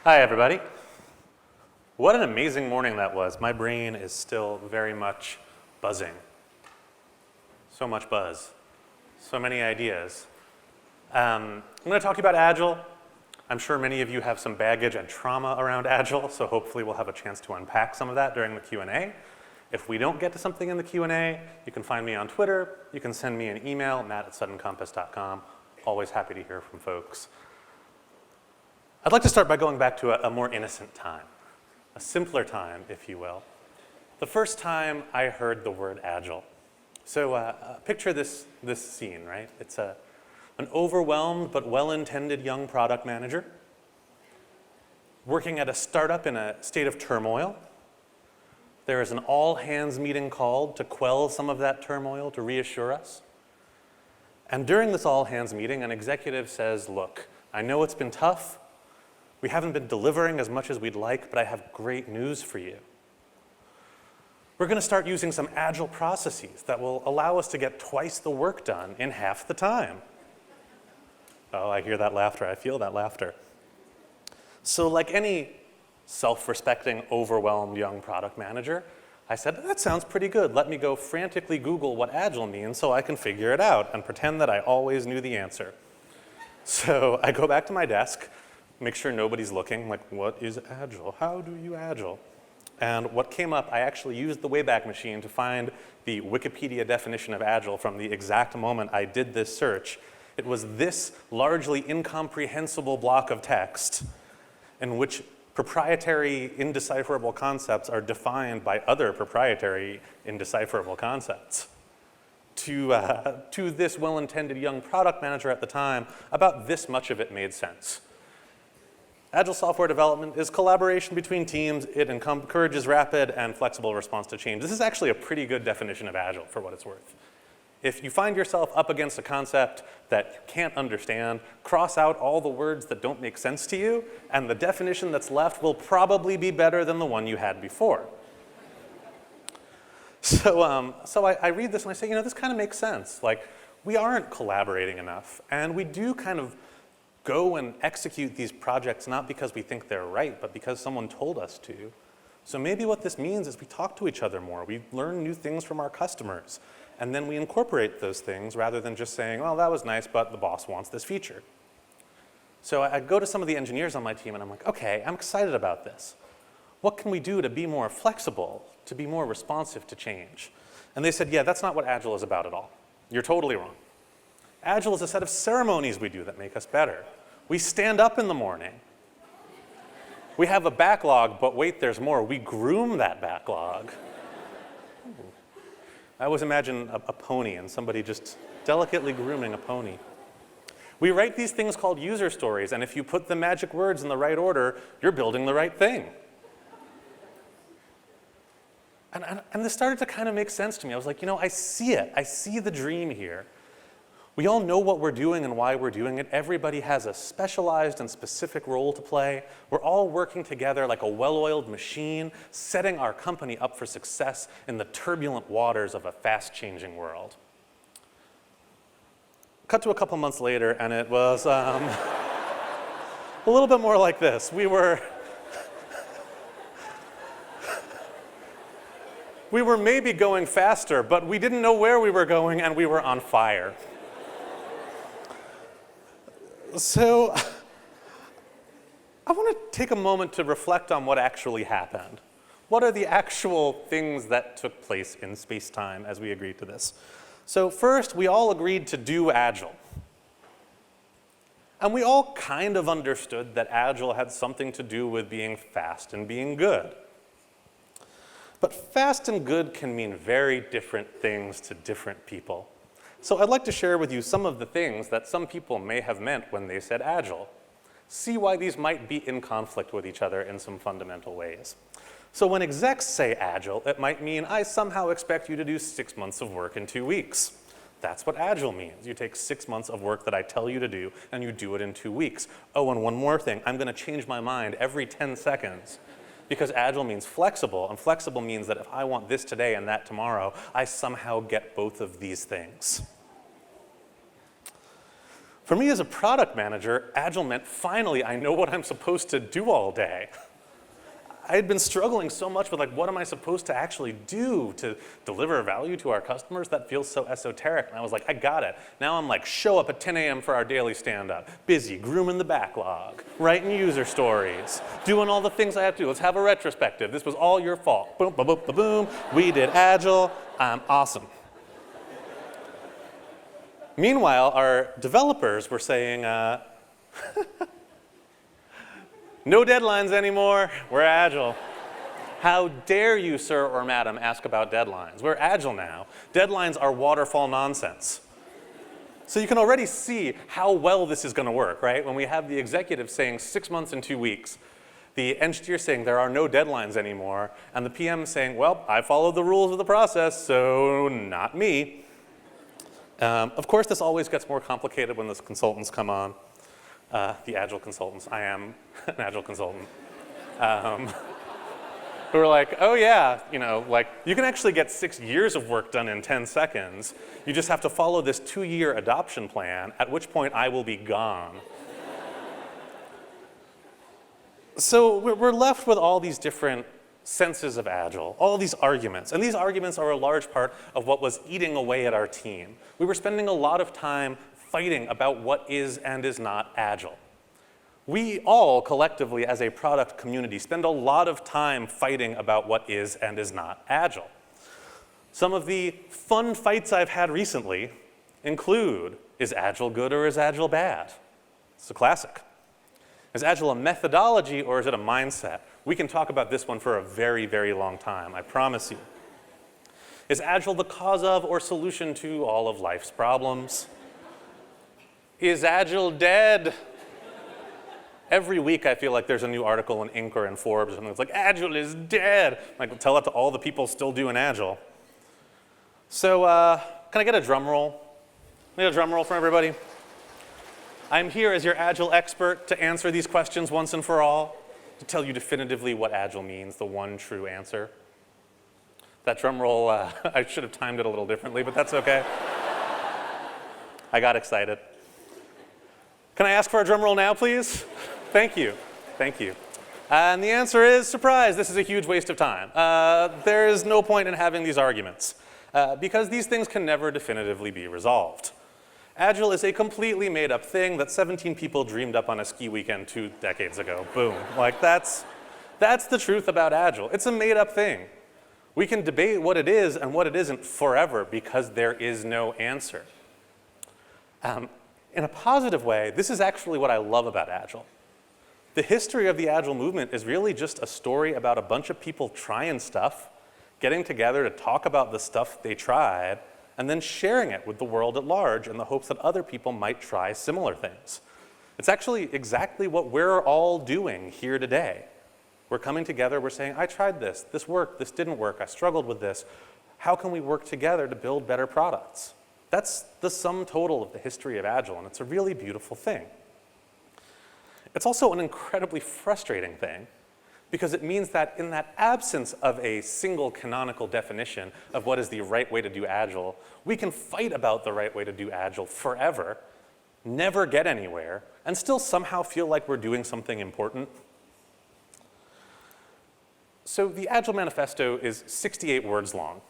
Hi, everybody. What an amazing morning that was. My brain is still very much buzzing. So much buzz. So many ideas. I'm going to talk to you about Agile. I'm sure many of you have some baggage and trauma around Agile, so hopefully we'll have a chance to unpack some of that during the Q&A. If we don't get to something in the Q&A, you can find me on Twitter. You can send me an email, matt@suddencompass.com. Always happy to hear from folks. I'd like to start by going back to a more innocent time, a simpler time, if you will. The first time I heard the word Agile. So picture this scene, right? It's an overwhelmed but well-intended young product manager working at a startup in a state of turmoil. There is an all-hands meeting called to quell some of that turmoil, to reassure us. And during this all-hands meeting, an executive says, look, I know it's been tough. We haven't been delivering as much as we'd like, but I have great news for you. We're going to start using some agile processes that will allow us to get twice the work done in half the time. Oh, I hear that laughter. I feel that laughter. So like any self-respecting, overwhelmed young product manager, I said, that sounds pretty good. Let me go frantically Google what Agile means so I can figure it out and pretend that I always knew the answer. So I go back to my desk, make sure nobody's looking, like, what is Agile? How do you Agile? And what came up, I actually used the Wayback Machine to find the Wikipedia definition of Agile from the exact moment I did this search. It was this largely incomprehensible block of text in which proprietary indecipherable concepts are defined by other proprietary indecipherable concepts. To this well-intended young product manager at the time, about this much of it made sense. Agile software development is collaboration between teams. It encourages rapid and flexible response to change. This is actually a pretty good definition of Agile for what it's worth. If you find yourself up against a concept that you can't understand, cross out all the words that don't make sense to you, and the definition that's left will probably be better than the one you had before. So I read this and I say, this kind of makes sense. Like, we aren't collaborating enough, and we do kind of go and execute these projects not because we think they're right, but because someone told us to. So maybe what this means is we talk to each other more. We learn new things from our customers. And then we incorporate those things rather than just saying, well, that was nice, but the boss wants this feature. So I go to some of the engineers on my team and I'm like, okay, I'm excited about this. What can we do to be more flexible, to be more responsive to change? And they said, yeah, that's not what Agile is about at all. You're totally wrong. Agile is a set of ceremonies we do that make us better. We stand up in the morning. We have a backlog, but wait, there's more. We groom that backlog. I always imagine a pony and somebody just delicately grooming a pony. We write these things called user stories, and if you put the magic words in the right order, you're building the right thing. And this started to kind of make sense to me. I was like, I see it. I see the dream here. We all know what we're doing and why we're doing it. Everybody has a specialized and specific role to play. We're all working together like a well-oiled machine, setting our company up for success in the turbulent waters of a fast-changing world. Cut to a couple months later, and it was a little bit more like this. We were maybe going faster, but we didn't know where we were going, and we were on fire. So I want to take a moment to reflect on what actually happened. What are the actual things that took place in space-time as we agreed to this? So first, we all agreed to do Agile. And we all kind of understood that Agile had something to do with being fast and being good. But fast and good can mean very different things to different people. So I'd like to share with you some of the things that some people may have meant when they said Agile. See why these might be in conflict with each other in some fundamental ways. So when execs say Agile, it might mean I somehow expect you to do 6 months of work in 2 weeks. That's what Agile means. You take 6 months of work that I tell you to do, and you do it in 2 weeks. Oh, and one more thing. I'm going to change my mind every 10 seconds. Because Agile means flexible, and flexible means that if I want this today and that tomorrow, I somehow get both of these things. For me as a product manager, Agile meant finally I know what I'm supposed to do all day. I had been struggling so much with what am I supposed to actually do to deliver value to our customers? That feels so esoteric. And I was like, I got it. Now I'm like, show up at 10 a.m. for our daily stand-up. Busy, grooming the backlog, writing user stories, doing all the things I have to do. Let's have a retrospective. This was all your fault. Boom, boom, boom, boom, boom. We did Agile. I'm awesome. Meanwhile, our developers were saying, no deadlines anymore, we're Agile. How dare you, sir or madam, ask about deadlines? We're Agile now. Deadlines are waterfall nonsense. So you can already see how well this is going to work, right? When we have the executive saying 6 months and 2 weeks, the engineer saying there are no deadlines anymore, and the PM saying, well, I followed the rules of the process, so not me. Of course, this always gets more complicated when the consultants come on. The Agile consultants. I am an Agile consultant. Who are like, oh yeah, you can actually get 6 years of work done in 10 seconds. You just have to follow this 2-year adoption plan, at which point I will be gone. So we're left with all these different senses of Agile, all these arguments. And these arguments are a large part of what was eating away at our team. We were spending a lot of time fighting about what is and is not Agile. We all collectively as a product community spend a lot of time fighting about what is and is not Agile. Some of the fun fights I've had recently include, is Agile good or is Agile bad? It's a classic. Is Agile a methodology or is it a mindset? We can talk about this one for a very, very long time, I promise you. Is Agile the cause of or solution to all of life's problems? Is Agile dead? Every week I feel like there's a new article in Inc. or in Forbes or something that's like, Agile is dead. Tell that to all the people still doing Agile. So can I get a drum roll? Can I get a drum roll from everybody? I'm here as your Agile expert to answer these questions once and for all, to tell you definitively what Agile means, the one true answer. That drum roll, I should have timed it a little differently, but that's okay. I got excited. Can I ask for a drum roll now, please? Thank you. Thank you. And the answer is, surprise, this is a huge waste of time. There is no point in having these arguments because these things can never definitively be resolved. Agile is a completely made up thing that 17 people dreamed up on a ski weekend 2 decades ago. Boom. That's the truth about Agile. It's a made up thing. We can debate what it is and what it isn't forever because there is no answer. In a positive way, this is actually what I love about Agile. The history of the Agile movement is really just a story about a bunch of people trying stuff, getting together to talk about the stuff they tried, and then sharing it with the world at large in the hopes that other people might try similar things. It's actually exactly what we're all doing here today. We're coming together, we're saying, I tried this worked, this didn't work, I struggled with this. How can we work together to build better products? That's the sum total of the history of Agile, and it's a really beautiful thing. It's also an incredibly frustrating thing because it means that in that absence of a single canonical definition of what is the right way to do Agile, we can fight about the right way to do Agile forever, never get anywhere, and still somehow feel like we're doing something important. So the Agile Manifesto is 68 words long.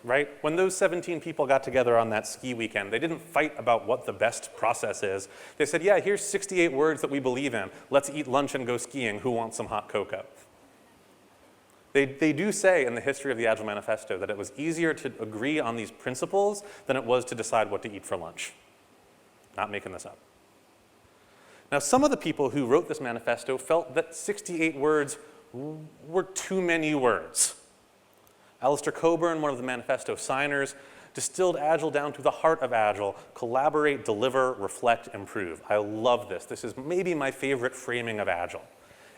Right? When those 17 people got together on that ski weekend, they didn't fight about what the best process is. They said, yeah, here's 68 words that we believe in. Let's eat lunch and go skiing. Who wants some hot cocoa? They do say in the history of the Agile Manifesto that it was easier to agree on these principles than it was to decide what to eat for lunch. Not making this up. Now, some of the people who wrote this manifesto felt that 68 words were too many words. Alistair Coburn, one of the manifesto signers, distilled Agile down to the heart of Agile: collaborate, deliver, reflect, improve. I love this. This is maybe my favorite framing of Agile.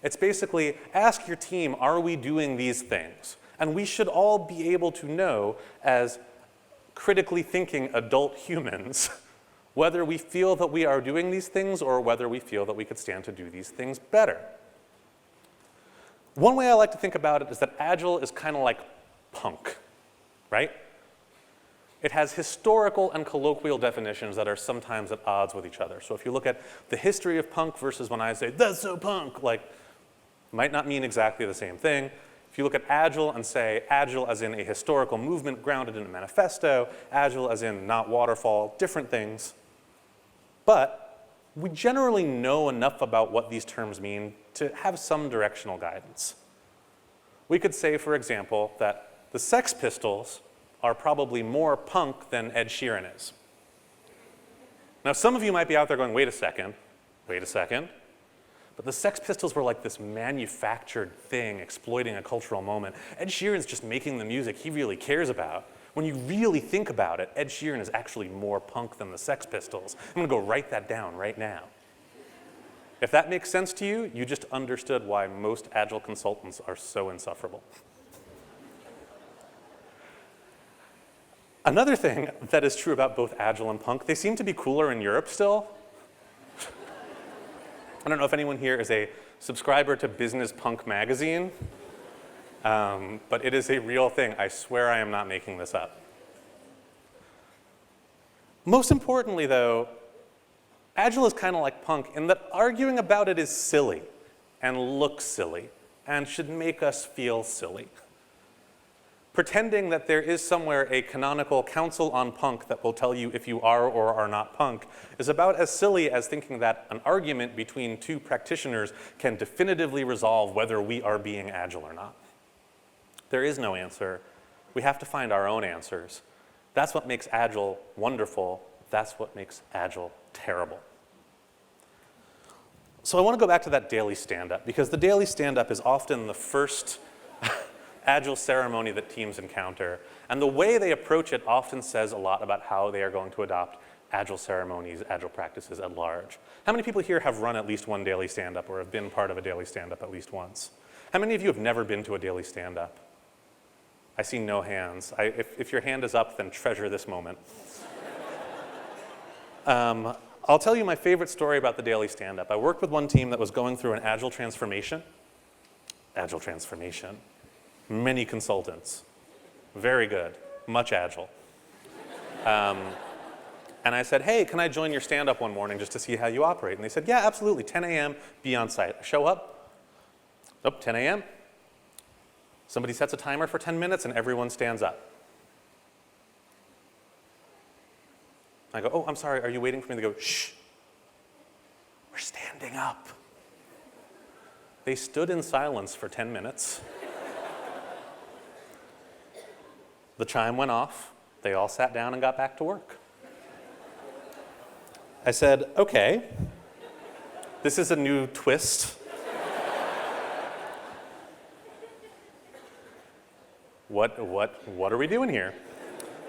It's basically, ask your team, are we doing these things? And we should all be able to know, as critically thinking adult humans, whether we feel that we are doing these things or whether we feel that we could stand to do these things better. One way I like to think about it is that Agile is kind of like punk, right? it has historical and colloquial definitions that are sometimes at odds with each other. So if you look at the history of punk versus when I say, that's so punk, like, might not mean exactly the same thing. If you look at Agile and say Agile as in a historical movement grounded in a manifesto, Agile as in not waterfall, different things. But we generally know enough about what these terms mean to have some directional guidance. We could say, for example, that the Sex Pistols are probably more punk than Ed Sheeran is. Now, some of you might be out there going, wait a second. But the Sex Pistols were like this manufactured thing exploiting a cultural moment. Ed Sheeran's just making the music he really cares about. When you really think about it, Ed Sheeran is actually more punk than the Sex Pistols. I'm gonna go write that down right now. If that makes sense to you, you just understood why most Agile consultants are so insufferable. Another thing that is true about both Agile and punk, they seem to be cooler in Europe still. I don't know if anyone here is a subscriber to Business Punk magazine, but it is a real thing. I swear I am not making this up. Most importantly, though, Agile is kind of like punk in that arguing about it is silly and looks silly and should make us feel silly. Pretending that there is somewhere a canonical council on punk that will tell you if you are or are not punk is about as silly as thinking that an argument between two practitioners can definitively resolve whether we are being Agile or not. There is no answer. We have to find our own answers. That's what makes Agile wonderful. That's what makes Agile terrible. So I want to go back to that daily stand-up, because the daily stand-up is often the first Agile ceremony that teams encounter. And the way they approach it often says a lot about how they are going to adopt Agile ceremonies, Agile practices at large. How many people here have run at least one daily stand-up or have been part of a daily stand-up at least once? How many of you have never been to a daily stand-up? I see no hands. If your hand is up, then treasure this moment. I'll tell you my favorite story about the daily stand-up. I worked with one team that was going through an Agile transformation. Agile transformation. Many consultants. Very good. Much Agile. And I said, hey, can I join your stand-up one morning just to see how you operate? And they said, yeah, absolutely. 10 a.m., be on site. I show up. Oh, 10 a.m. Somebody sets a timer for 10 minutes and everyone stands up. I go, oh, I'm sorry, are you waiting for me to go, shh? We're standing up. They stood in silence for 10 minutes. The chime went off. They all sat down and got back to work. I said, okay, this is a new twist. What are we doing here?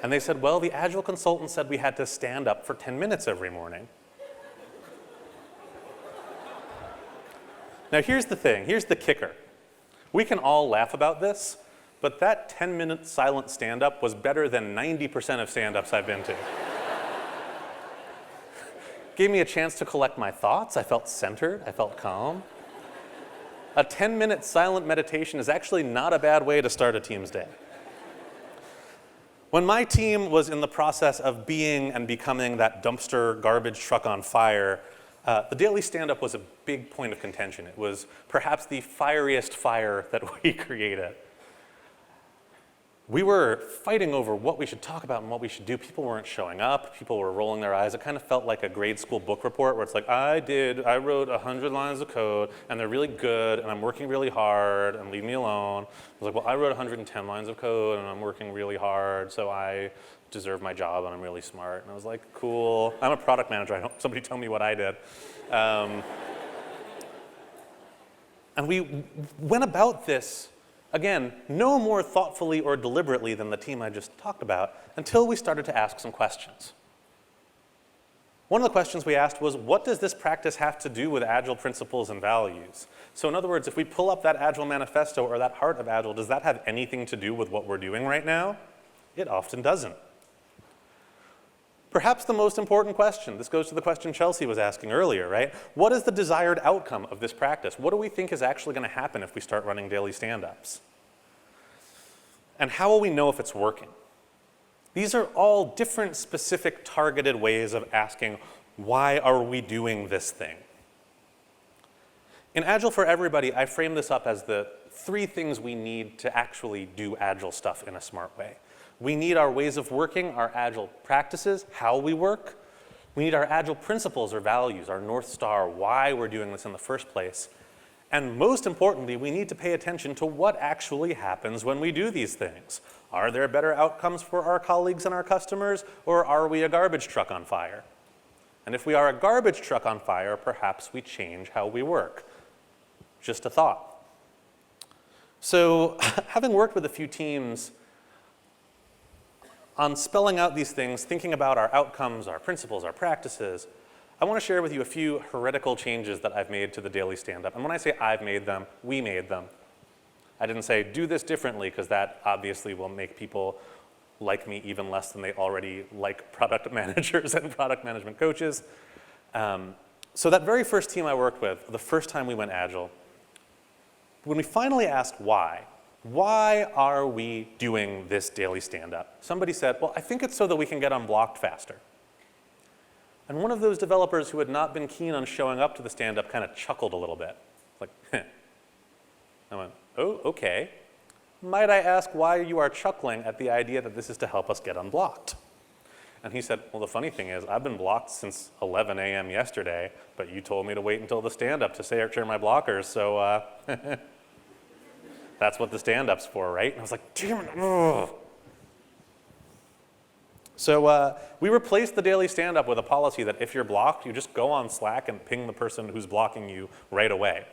And they said, well, the Agile consultant said we had to stand up for 10 minutes every morning. Now here's the thing, here's the kicker. We can all laugh about this, but that 10-minute silent stand-up was better than 90% of stand-ups I've been to. Gave me a chance to collect my thoughts. I felt centered. I felt calm. A 10-minute silent meditation is actually not a bad way to start a team's day. When my team was in the process of being and becoming that dumpster garbage truck on fire, the daily stand-up was a big point of contention. It was perhaps the fieriest fire that we created. We were fighting over what we should talk about and what we should do. People weren't showing up. People were rolling their eyes. It kind of felt like a grade school book report where it's like, I wrote 100 lines of code, and they're really good, and I'm working really hard, and leave me alone. I was like, well, I wrote 110 lines of code, and I'm working really hard, so I deserve my job, and I'm really smart. And I was like, cool. I'm a product manager. Somebody tell me what I did. And we went about this, again, no more thoughtfully or deliberately than the team I just talked about, until we started to ask some questions. One of the questions we asked was, what does this practice have to do with Agile principles and values? So in other words, if we pull up that Agile manifesto or that heart of Agile, does that have anything to do with what we're doing right now? It often doesn't. Perhaps the most important question, this goes to the question Chelsea was asking earlier, right? What is the desired outcome of this practice? What do we think is actually going to happen if we start running daily stand-ups? And how will we know if it's working? These are all different specific targeted ways of asking, why are we doing this thing? In Agile for Everybody, I frame this up as the 3 things we need to actually do Agile stuff in a smart way. We need our ways of working, our Agile practices, how we work. We need our Agile principles or values, our North Star, why we're doing this in the first place. And most importantly, we need to pay attention to what actually happens when we do these things. Are there better outcomes for our colleagues and our customers, or are we a garbage truck on fire? And if we are a garbage truck on fire, perhaps we change how we work. Just a thought. So having worked with a few teams on spelling out these things, thinking about our outcomes, our principles, our practices, I want to share with you a few heretical changes that I've made to the daily stand-up. And when I say I've made them, we made them. I didn't say do this differently, because that obviously will make people like me even less than they already like product managers and product management coaches. So that very first team I worked with, the first time we went Agile, when we finally asked why are we doing this daily stand-up? Somebody said, well, I think it's so that we can get unblocked faster. And one of those developers who had not been keen on showing up to the stand-up kind of chuckled a little bit. Like, heh. I went, oh, okay. Might I ask why you are chuckling at the idea that this is to help us get unblocked? And he said, well, the funny thing is, I've been blocked since 11 a.m. yesterday, but you told me to wait until the stand-up to share my blockers, so that's what the stand-up's for, right? And I was like, damn it, ugh. So we replaced the daily stand-up with a policy that if you're blocked, you just go on Slack and ping the person who's blocking you right away.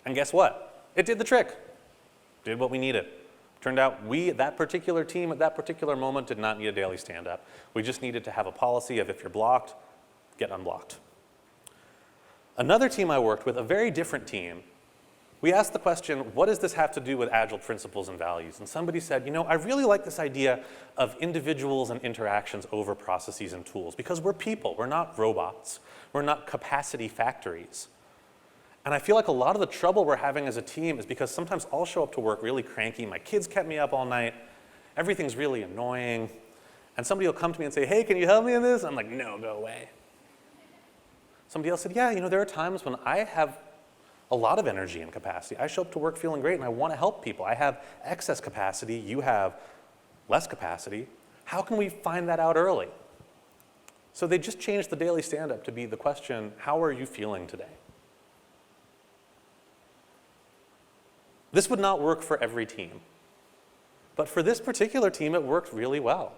And guess what? It did the trick. Did what we needed. Turned out that particular team at that particular moment did not need a daily stand-up. We just needed to have a policy of if you're blocked, get unblocked. Another team I worked with, a very different team, we asked the question, what does this have to do with Agile principles and values? And somebody said, you know, I really like this idea of individuals and interactions over processes and tools, because we're people, we're not robots, we're not capacity factories. And I feel like a lot of the trouble we're having as a team is because sometimes I'll show up to work really cranky, my kids kept me up all night, everything's really annoying, and somebody will come to me and say, hey, can you help me in this? I'm like, no, go away. Somebody else said, yeah, you know, there are times when I have a lot of energy and capacity. I show up to work feeling great and I want to help people. I have excess capacity, you have less capacity. How can we find that out early? So they just changed the daily stand-up to be the question, how are you feeling today? This would not work for every team. But for this particular team, it worked really well.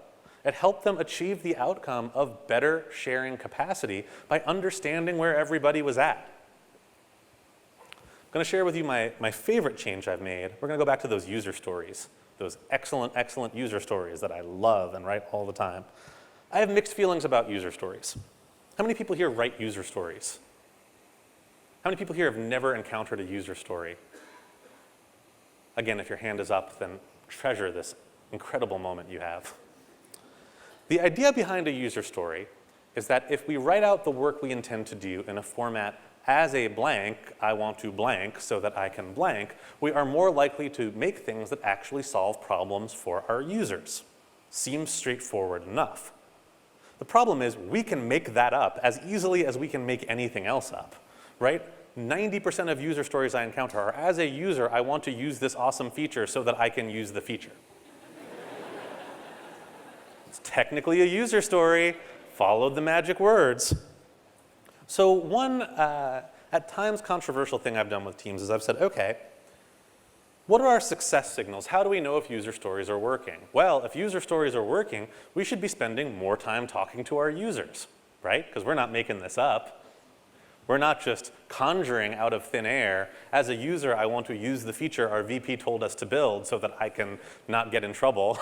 It helped them achieve the outcome of better sharing capacity by understanding where everybody was at. I'm going to share with you my favorite change I've made. We're going to go back to those user stories, those excellent, excellent user stories that I love and write all the time. I have mixed feelings about user stories. How many people here write user stories? How many people here have never encountered a user story? Again, if your hand is up, then treasure this incredible moment you have. The idea behind a user story is that if we write out the work we intend to do in a format as a blank, I want to blank so that I can blank, we are more likely to make things that actually solve problems for our users. Seems straightforward enough. The problem is we can make that up as easily as we can make anything else up, right? 90% of user stories I encounter are, as a user, I want to use this awesome feature so that I can use the feature. It's technically a user story, followed the magic words. So one, at times, controversial thing I've done with teams is I've said, okay, what are our success signals? How do we know if user stories are working? Well, if user stories are working, we should be spending more time talking to our users, right? Because we're not making this up. We're not just conjuring out of thin air. As a user, I want to use the feature our VP told us to build so that I can not get in trouble.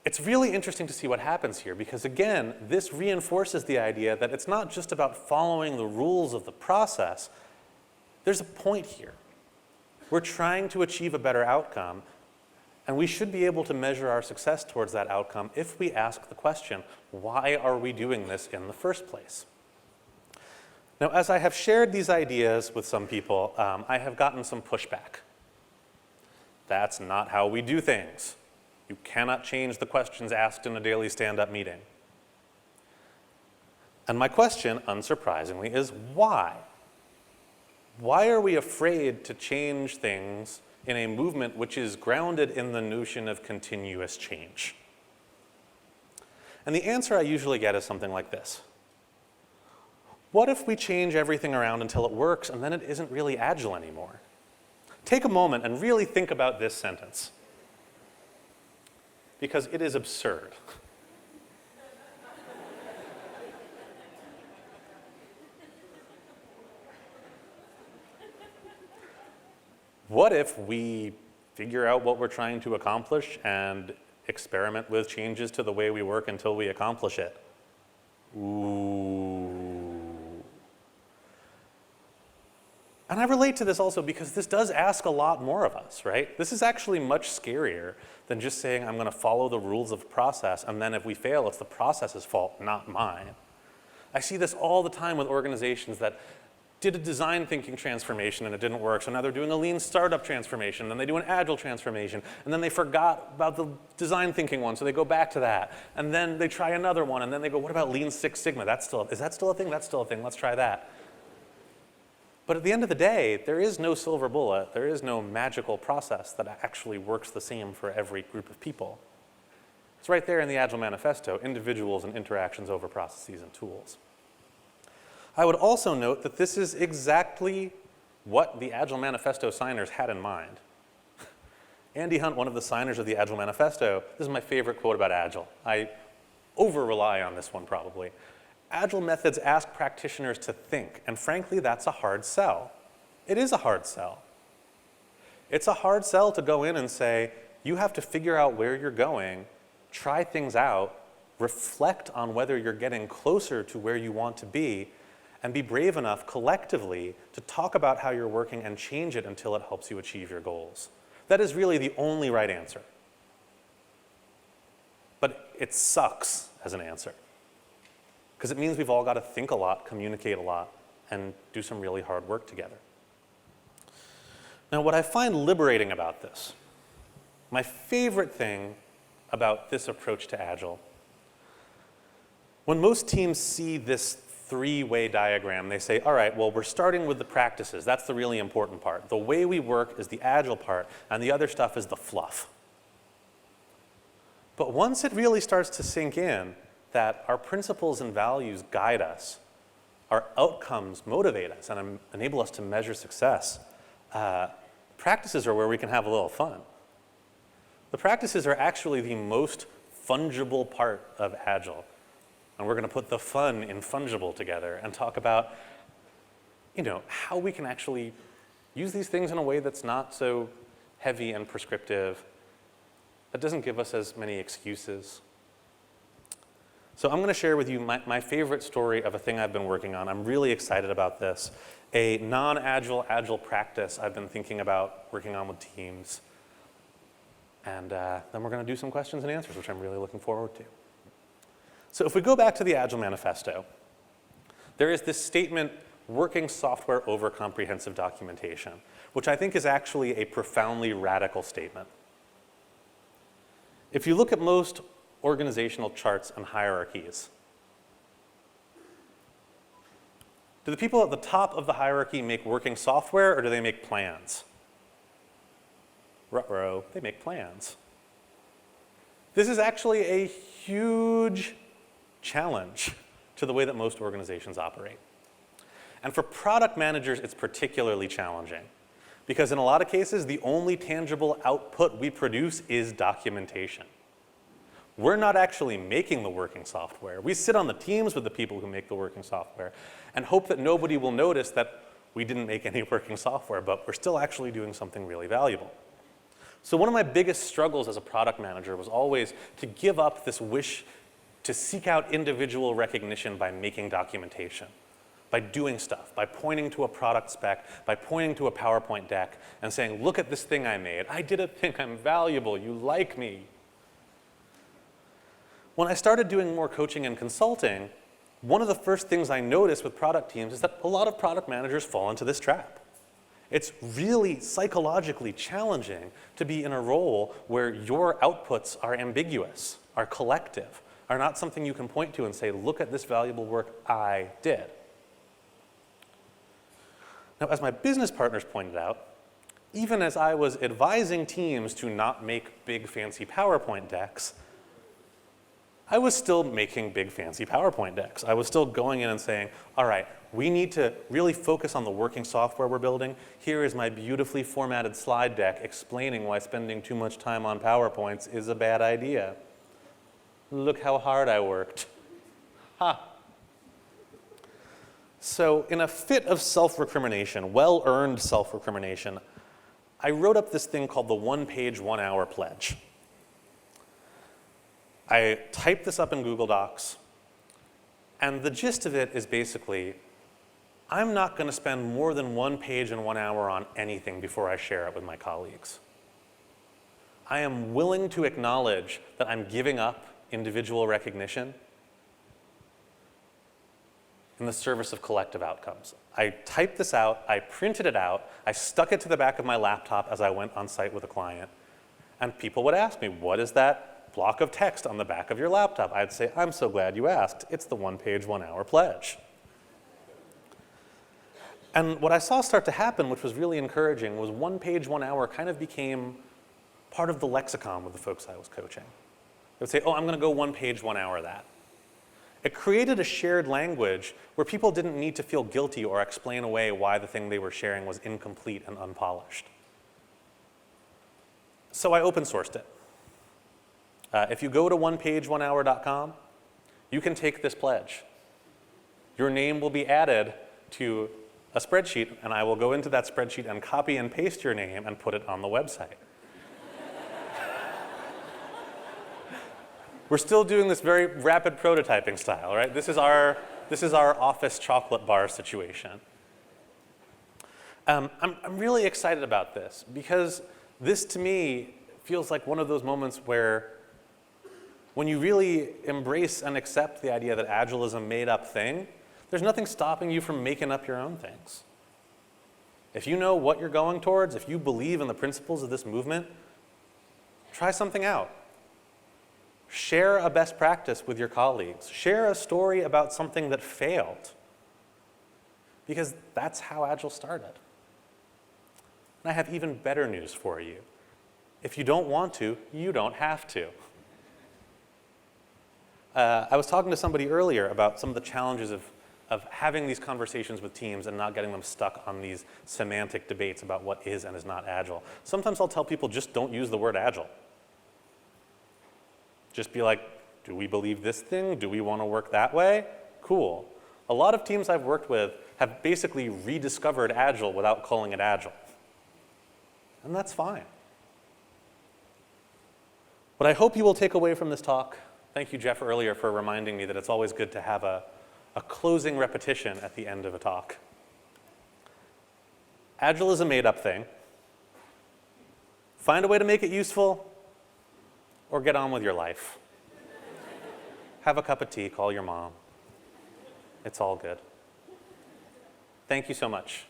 It's really interesting to see what happens here because, again, this reinforces the idea that it's not just about following the rules of the process. There's a point here. We're trying to achieve a better outcome, and we should be able to measure our success towards that outcome if we ask the question, why are we doing this in the first place? Now, as I have shared these ideas with some people, I have gotten some pushback. That's not how we do things. You cannot change the questions asked in a daily stand-up meeting. And my question, unsurprisingly, is why? Why are we afraid to change things in a movement which is grounded in the notion of continuous change? And the answer I usually get is something like this. What if we change everything around until it works and then it isn't really agile anymore? Take a moment and really think about this sentence, because it is absurd. What if we figure out what we're trying to accomplish and experiment with changes to the way we work until we accomplish it? Ooh. And I relate to this also because this does ask a lot more of us, right? This is actually much scarier than just saying I'm going to follow the rules of the process, and then if we fail, it's the process's fault, not mine. I see this all the time with organizations that did a design thinking transformation and it didn't work, so now they're doing a lean startup transformation, then they do an agile transformation, and then they forgot about the design thinking one, so they go back to that, and then they try another one, and then they go, what about Lean Six Sigma? Is that still a thing? That's still a thing, let's try that. But at the end of the day, there is no silver bullet, there is no magical process that actually works the same for every group of people. It's right there in the Agile Manifesto, individuals and interactions over processes and tools. I would also note that this is exactly what the Agile Manifesto signers had in mind. Andy Hunt, one of the signers of the Agile Manifesto, this is my favorite quote about Agile. I over-rely on this one probably. Agile methods ask practitioners to think, and frankly, that's a hard sell. It is a hard sell. It's a hard sell to go in and say, you have to figure out where you're going, try things out, reflect on whether you're getting closer to where you want to be, and be brave enough collectively to talk about how you're working and change it until it helps you achieve your goals. That is really the only right answer. But it sucks as an answer, because it means we've all got to think a lot, communicate a lot, and do some really hard work together. Now, what I find liberating about this, my favorite thing about this approach to Agile, when most teams see this three-way diagram, they say, all right, well, we're starting with the practices. That's the really important part. The way we work is the Agile part, and the other stuff is the fluff. But once it really starts to sink in that our principles and values guide us, our outcomes motivate us and enable us to measure success, practices are where we can have a little fun. The practices are actually the most fungible part of Agile. And we're going to put the fun in fungible together and talk about, how we can actually use these things in a way that's not so heavy and prescriptive, that doesn't give us as many excuses. So I'm going to share with you my favorite story of a thing I've been working on. I'm really excited about this. A non-Agile, Agile practice I've been thinking about working on with teams. And then we're going to do some questions and answers, which I'm really looking forward to. So if we go back to the Agile Manifesto, there is this statement, working software over comprehensive documentation, which I think is actually a profoundly radical statement. If you look at most organizational charts and hierarchies, do the people at the top of the hierarchy make working software, or do they make plans? Ruh-roh, they make plans. This is actually a huge challenge to the way that most organizations operate. And for product managers, it's particularly challenging, because in a lot of cases, the only tangible output we produce is documentation. We're not actually making the working software. We sit on the teams with the people who make the working software and hope that nobody will notice that we didn't make any working software, but we're still actually doing something really valuable. So one of my biggest struggles as a product manager was always to give up this wish to seek out individual recognition by making documentation, by doing stuff, by pointing to a product spec, by pointing to a PowerPoint deck and saying, look at this thing I made. I didn't think I'm valuable. You like me. When I started doing more coaching and consulting, one of the first things I noticed with product teams is that a lot of product managers fall into this trap. It's really psychologically challenging to be in a role where your outputs are ambiguous, are collective, are not something you can point to and say, look at this valuable work I did. Now, as my business partners pointed out, even as I was advising teams to not make big fancy PowerPoint decks, I was still making big fancy PowerPoint decks. I was still going in and saying, all right, we need to really focus on the working software we're building. Here is my beautifully formatted slide deck explaining why spending too much time on PowerPoints is a bad idea. Look how hard I worked. Ha. So in a fit of self-recrimination, well-earned self-recrimination, I wrote up this thing called the 1-page, 1-hour pledge. I typed this up in Google Docs, and the gist of it is basically, I'm not going to spend more than 1 page and 1 hour on anything before I share it with my colleagues. I am willing to acknowledge that I'm giving up individual recognition in the service of collective outcomes. I typed this out, I printed it out, I stuck it to the back of my laptop as I went on site with a client, and people would ask me, what is that block of text on the back of your laptop? I'd say, I'm so glad you asked. It's the 1-page, 1-hour pledge. And what I saw start to happen, which was really encouraging, was 1 page, 1 hour kind of became part of the lexicon with the folks I was coaching. They would say, oh, I'm going to go 1 page, 1 hour that. It created a shared language where people didn't need to feel guilty or explain away why the thing they were sharing was incomplete and unpolished. So I open sourced it. If you go to 1page1hour.com, you can take this pledge. Your name will be added to a spreadsheet, and I will go into that spreadsheet and copy and paste your name and put it on the website. We're still doing this very rapid prototyping style, right? This is our office chocolate bar situation. I'm really excited about this because this, to me, feels like one of those moments where when you really embrace and accept the idea that Agile is a made-up thing, there's nothing stopping you from making up your own things. If you know what you're going towards, if you believe in the principles of this movement, try something out. Share a best practice with your colleagues. Share a story about something that failed. Because that's how Agile started. And I have even better news for you. If you don't want to, you don't have to. I was talking to somebody earlier about some of the challenges of having these conversations with teams and not getting them stuck on these semantic debates about what is and is not Agile. Sometimes I'll tell people, just don't use the word Agile. Just be like, do we believe this thing? Do we want to work that way? Cool. A lot of teams I've worked with have basically rediscovered Agile without calling it Agile. And that's fine. What I hope you will take away from this talk, thank you, Jeff, earlier for reminding me that it's always good to have a closing repetition at the end of a talk. Agile is a made-up thing. Find a way to make it useful, or get on with your life. Have a cup of tea, call your mom. It's all good. Thank you so much.